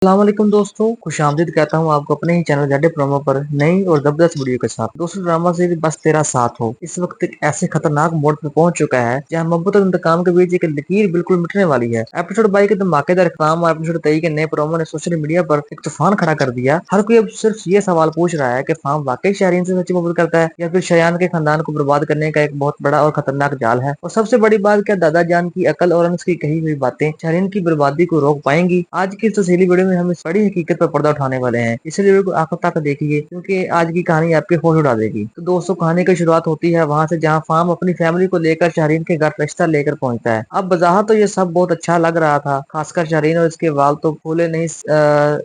السلام علیکم دوستوں، خوش آمدید کہتا ہوں آپ کو اپنے ہی چینل زیڈ پرومو پر نئی اور زبردست ویڈیو کے ساتھ۔ دوستوں، ڈرامہ سیریز بس تیرا ساتھ ہو اس وقت ایک ایسے خطرناک موڑ پر پہنچ چکا ہے جہاں محبت اور انتقام کے بیچ ایک لکیر بالکل مٹنے والی ہے۔ ایپیسوڈ 22 کے دھماکے دار اختتام اور ایپیسوڈ 23 کے نئے پرومو نے سوشل میڈیا پر ایک طوفان کھڑا کر دیا۔ ہر کوئی اب صرف یہ سوال پوچھ رہا ہے کہ فام واقعی شاہرین سے سچی محبت کرتا ہے یا پھر شایان کے خاندان کو برباد کرنے کا ایک بہت بڑا اور خطرناک جال ہے۔ اور سب سے بڑی بات، کیا دادا جان کی عقل اور انس کی کہی ہوئی باتیں شاہرین کی بربادی کو روک پائیں گی؟ آج کی اس تفصیلی ویڈیو میں ہم اس بڑی حقیقت پر پردہ اٹھانے والے ہیں، اس لیے کو آخر تک دیکھیے کیونکہ آج کی کہانی آپ کے ہوش اڑا دے گی۔ تو دوستوں، کہانی کی شروعات ہوتی ہے وہاں سے جہاں فام اپنی فیملی کو لے کر شاہرین کے گھر رشتہ لے کر پہنچتا ہے۔ اب بظاہر تو یہ سب بہت اچھا لگ رہا تھا، خاص کر شاہرین اور اس کے والد تو پھولے نہیں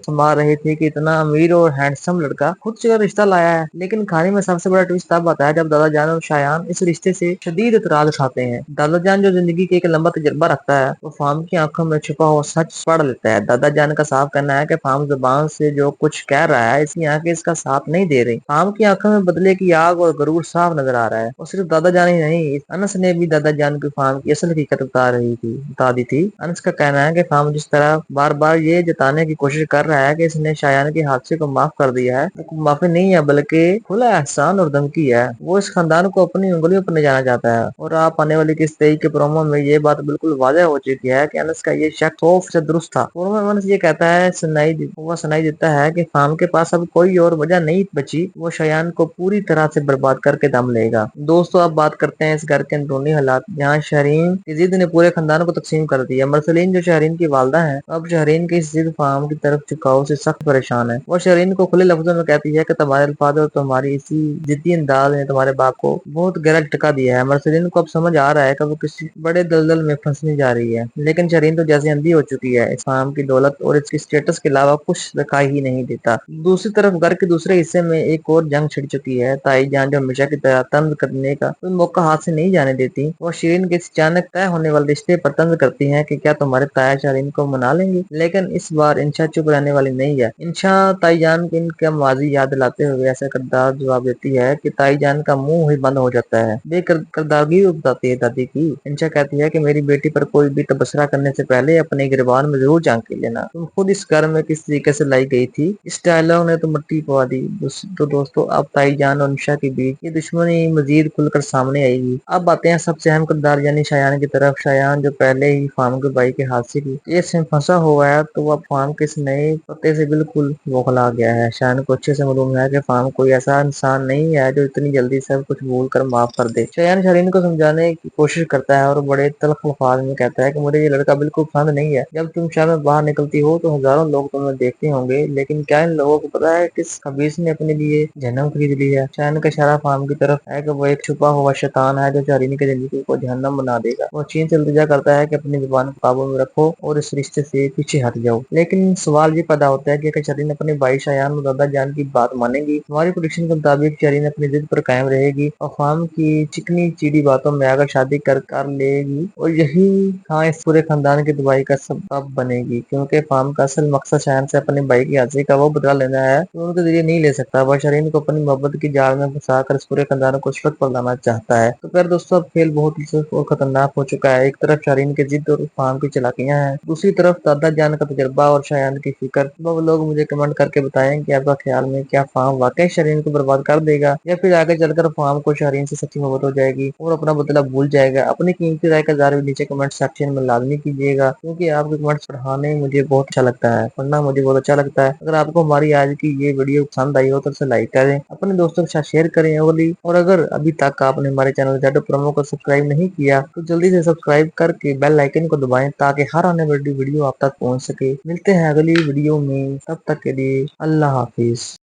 سما رہے تھے کہ اتنا امیر اور ہینڈسم لڑکا خود سے رشتہ لایا ہے۔ لیکن کہانی میں سب سے بڑا ٹویسٹ تب آتا ہے جب دادا جان اور شایان اس رشتے سے شدید اعتراض اٹھاتے ہیں۔ دادا جان جو زندگی کے ایک لمبا تجربہ رکھتا ہے، وہ فام کی آنکھوں میں چھپا ہوا سچ پڑھ لیتا ہے۔ دادا جان کا صاف کہنا ہے کہ فام زبان سے جو کچھ کہہ رہا ہے، اس کی آنکھیں اس کا ساتھ نہیں دے رہی۔ فام کی آنکھوں میں بدلے کی آگ اور غرور صاف نظر آ رہا ہے۔ اور صرف دادا جان ہی نہیں، انس نے بھی دادا جان کی فام کی اصل حقیقت بتا دی تھی۔ انس کا کہنا ہے کہ فام جس طرح بار بار یہ جتانے کی کوشش کر رہا ہے کہ اس نے شایان کے حادثے کو معاف کر دیا ہے، وہ معافی نہیں ہے بلکہ کھلا احسان اور دھمکی ہے۔ وہ اس خاندان کو اپنی انگلیوں پر لے جانا چاہتا ہے۔ اور آپ آنے والی کس طرح کے پرومو میں یہ بات بالکل واضح ہو چکی ہے کہ انس کا یہ شک 100% درست تھا۔ پرومو میں انس یہ کہتا ہے، سنائی دیتا ہے کہ فام کے پاس اب کوئی اور وجہ نہیں بچی، وہ شایان کو پوری طرح سے برباد کر کے دم لے گا۔ دوستو، اب بات کرتے ہیں اس گھر کے اندرونی حالات جہاں شاہرین کی ضد نے پورے خاندان کو تقسیم کر دیا۔ مرسلین جو شاہرین کی والدہ ہیں، اب شاہرین کی اس ضد فام کی طرف جھکاؤ سے سخت پریشان ہے۔ وہ شاہرین کو کھلے لفظوں میں کہتی ہے کہ تمہارے الفاظ اور تمہاری اسی ضدی انداز نے تمہارے باپ کو بہت گہرا جھٹکا دیا ہے۔ مرسلین کو اب سمجھ آ رہا ہے کہ وہ کسی بڑے دلدل میں پھنسنے جا رہی ہے، لیکن شاہرین تو جیسے اندھی ہو چکی ہے۔ اس فام کی دولت اور اس کی اسٹیٹس کے علاوہ کچھ دکھائی ہی نہیں دیتا۔ دوسری طرف گھر کے دوسرے حصے میں ایک اور جنگ چھڑ چکی ہے۔ تائی جان جو ہمیشہ کی طرح طنز کرنے کا کوئی موقع ہاتھ سے نہیں جانے دیتی، وہ شیرین کے اچانک طے ہونے والے رشتے پر طنز کرتی ہیں کہ کیا تمہارے تایا شاہرین کو منا لیں گے۔ لیکن اس بار انشا چپ رہنے والی نہیں ہے۔ انشا تائی جان کے ان کا ماضی یاد دلاتے ہوئے ایسا کردار جواب دیتی ہے کہ تائی جان کا منہ ہی بند ہو جاتا ہے۔ بے کرداگی بتاتی ہے دادی کی۔ انشا کہتی ہے کہ میری بیٹی پر کوئی بھی تبصرہ کرنے سے پہلے اپنے گریبان میں ضرور جھانک لینا، تم خود اس گھر میں کس طریقے سے لائی گئی تھی۔ اس ڈائلاگ نے تو مٹی پوا دی۔ تو دوستو، اب تائی جان اور انشا کے بیچ یہ دشمنی مزید کھل کر سامنے آئے گی۔ اب آتے ہیں سب سے اہم کردار یعنی شایان کی طرف۔ شایان جو پہلے ہی فام کے بھائی کے حادثے کی کیس میں پھنسا ہوا ہے، تو وہ اب فام کے اس نئے پتے سے بالکل بوکھلا گیا ہے۔ شایان کو اچھے سے معلوم ہے کہ فام کوئی ایسا انسان نہیں ہے جو اتنی جلدی سب کچھ بھول کر معاف کر دے۔ شایان شاہرین کو سمجھانے کی کوشش کرتا ہے اور بڑے تلخ الفاظ میں کہتا ہے کہ مجھے یہ لڑکا بالکل پسند نہیں ہے۔ جب تم شہر میں باہر نکلتی ہو تو ہزاروں لوگ تمہیں دیکھتے ہوں گے، لیکن کیا ان لوگوں کو پتا ہے کس خبیث نے اپنے لیے جہنم خرید لی ہے۔ شایان کا اشارہ فام کی طرف ہے کہ وہ ایک چھپا ہوا شیطان ہے جو شاہرین کی زندگی کو جہنم بنا دے گا۔ وہ چین سے التجا کرتا ہے کہ اپنی زبان کو قابو میں رکھو اور اس رشتے سے پیچھے ہٹ جاؤ۔ لیکن سوال یہ پیدا ہوتا ہے کہ شاہرین اپنے بھائی شایان اور دادا جان کی بات مانے گی؟ ہماری پریڈکشن کے مطابق شاہرین اپنی ضد پر قائم رہے گی اور فام کی چکنی چیڑی باتوں میں اگر شادی کر لے گی، اور یہی اس پورے خاندان کی تباہی کا سبب بنے گی، کیونکہ فام کا اصل مقصد شایان سے اپنے بھائی کی حادثے کا وہ بدلہ لینا ہے جو ان کے ذریعے نہیں لے سکتا۔ وہ شاہرین کو اپنی محبت کی جال میں پھنسا کر اس پورے خاندان کو رشوت پر لانا چاہتا ہے۔ تو پھر دوستوں، اب کھیل بہت دلچسپ اور خطرناک ہو چکا ہے۔ ایک طرف شاہرین کی ضد اور فام کی چالاکیاں ہیں، دوسری طرف دادا جان کا تجربہ اور شایان کی فکر۔ وہ لوگ مجھے کمنٹ کر کے بتائیں کہ آپ کا خیال میں کیا فام واقعی شاہرین کو برباد کر دے گا، یا پھر آگے چل کر فام کو شاہرین سے سچی محبت ہو جائے گی اور اپنا بدلہ بھول جائے گا۔ اپنی قیمتی رائے کا اظہار بھی نیچے کمنٹ سیکشن میں لازمی کیجیے گا، کیونکہ آپ کے کمنٹس پڑھنا مجھے بہت اچھا لگتا ہے۔ اگر آپ کو ہماری آج کی یہ ویڈیو پسند آئی ہو تو اسے لائک کریں، اپنے دوستوں کے ساتھ شیئر کریں، اور اگر ابھی تک آپ نے ہمارے چینل زیڈ پرومو کو سبسکرائب نہیں کیا تو جلدی سے سبسکرائب کر کے بیل آئیکن کو دبائیں تاکہ ہر آنے والی ویڈیو آپ تک پہنچ سکے۔ ملتے ہیں اگلی ویڈیو میں، تب تک کے لیے اللہ حافظ۔